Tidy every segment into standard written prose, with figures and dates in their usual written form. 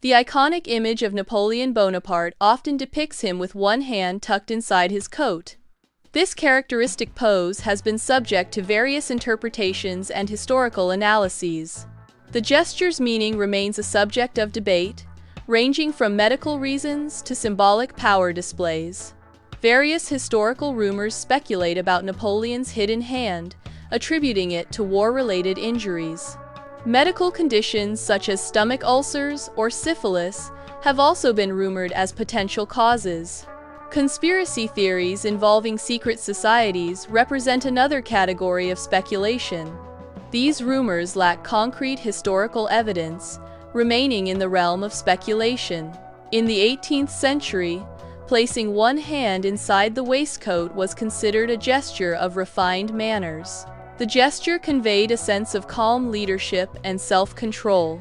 The iconic image of Napoleon Bonaparte often depicts him with one hand tucked inside his coat. This characteristic pose has been subject to various interpretations and historical analyses. The gesture's meaning remains a subject of debate, ranging from medical reasons to symbolic power displays. Various historical rumors speculate about Napoleon's hidden hand, attributing it to war-related injuries. Medical conditions such as stomach ulcers or syphilis have also been rumored as potential causes. Conspiracy theories involving secret societies represent another category of speculation. These rumors lack concrete historical evidence, remaining in the realm of speculation. In the 18th century, placing one hand inside the waistcoat was considered a gesture of refined manners. The gesture conveyed a sense of calm leadership and self-control.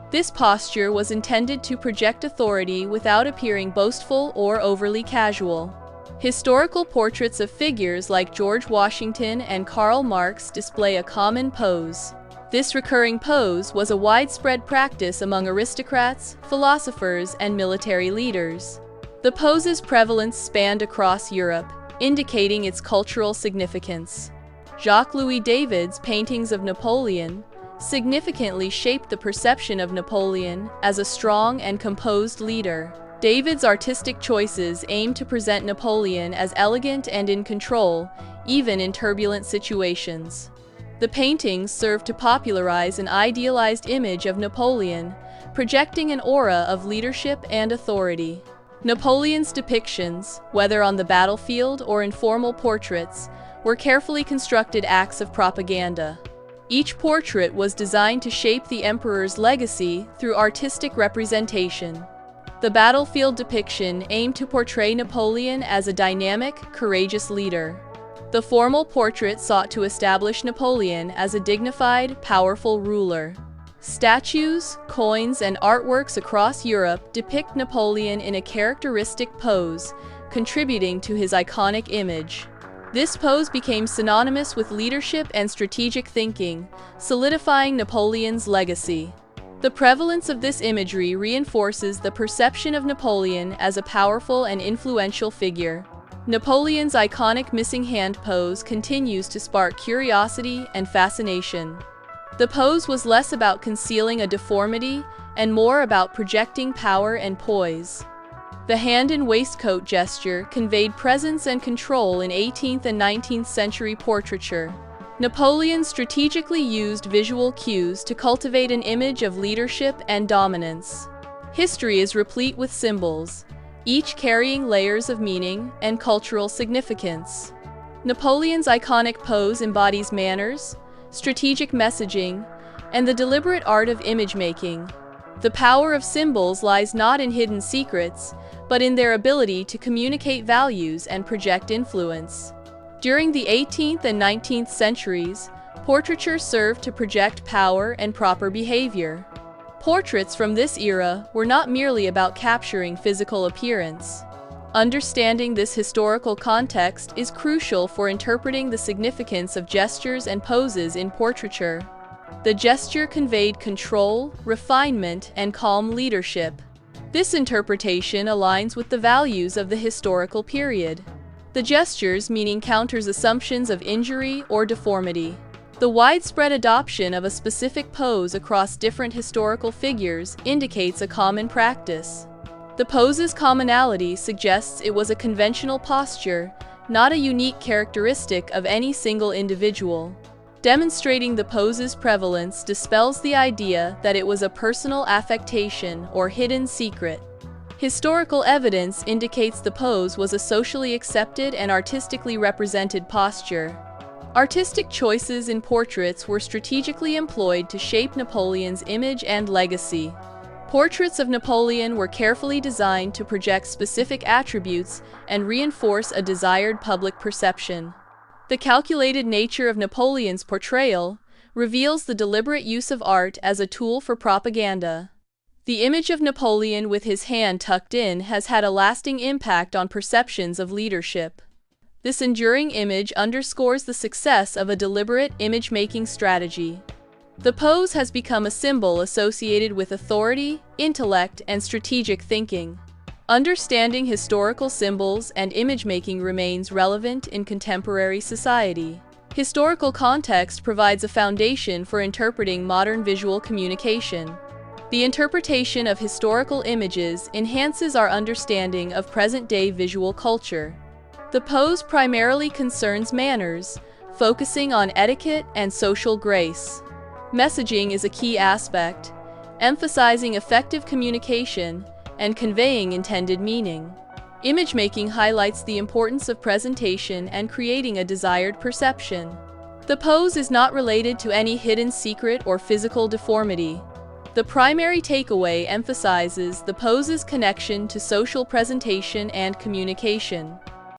This posture was intended to project authority without appearing boastful or overly casual. Historical portraits of figures like George Washington and Karl Marx display a common pose. This recurring pose was a widespread practice among aristocrats, philosophers, and military leaders. The pose's prevalence spanned across Europe, indicating its cultural significance. Jacques-Louis David's paintings of Napoleon significantly shaped the perception of Napoleon as a strong and composed leader. David's artistic choices aimed to present Napoleon as elegant and in control, even in turbulent situations. The paintings served to popularize an idealized image of Napoleon, projecting an aura of leadership and authority. Napoleon's depictions, whether on the battlefield or in formal portraits, were carefully constructed acts of propaganda. Each portrait was designed to shape the emperor's legacy through artistic representation. The battlefield depiction aimed to portray Napoleon as a dynamic, courageous leader. The formal portrait sought to establish Napoleon as a dignified, powerful ruler. Statues, coins, and artworks across Europe depict Napoleon in a characteristic pose, contributing to his iconic image. This pose became synonymous with leadership and strategic thinking, solidifying Napoleon's legacy. The prevalence of this imagery reinforces the perception of Napoleon as a powerful and influential figure. Napoleon's iconic missing hand pose continues to spark curiosity and fascination. The pose was less about concealing a deformity and more about projecting power and poise. The hand in waistcoat gesture conveyed presence and control in 18th and 19th century portraiture. Napoleon strategically used visual cues to cultivate an image of leadership and dominance. History is replete with symbols, each carrying layers of meaning and cultural significance. Napoleon's iconic pose embodies manners, strategic messaging, and the deliberate art of image making. The power of symbols lies not in hidden secrets, but in their ability to communicate values and project influence. During the 18th and 19th centuries, portraiture served to project power and proper behavior. Portraits from this era were not merely about capturing physical appearance. Understanding this historical context is crucial for interpreting the significance of gestures and poses in portraiture. The gesture conveyed control, refinement, and calm leadership. This interpretation aligns with the values of the historical period. The gesture's meaning counters assumptions of injury or deformity. The widespread adoption of a specific pose across different historical figures indicates a common practice. The pose's commonality suggests it was a conventional posture, not a unique characteristic of any single individual. Demonstrating the pose's prevalence dispels the idea that it was a personal affectation or hidden secret. Historical evidence indicates the pose was a socially accepted and artistically represented posture. Artistic choices in portraits were strategically employed to shape Napoleon's image and legacy. Portraits of Napoleon were carefully designed to project specific attributes and reinforce a desired public perception. The calculated nature of Napoleon's portrayal reveals the deliberate use of art as a tool for propaganda. The image of Napoleon with his hand tucked in has had a lasting impact on perceptions of leadership. This enduring image underscores the success of a deliberate image-making strategy. The pose has become a symbol associated with authority, intellect, and strategic thinking. Understanding historical symbols and image-making remains relevant in contemporary society. Historical context provides a foundation for interpreting modern visual communication. The interpretation of historical images enhances our understanding of present-day visual culture. The pose primarily concerns manners, focusing on etiquette and social grace. Messaging is a key aspect, emphasizing effective communication and conveying intended meaning. Image-making highlights the importance of presentation and creating a desired perception. The pose is not related to any hidden secret or physical deformity. The primary takeaway emphasizes the pose's connection to social presentation and communication.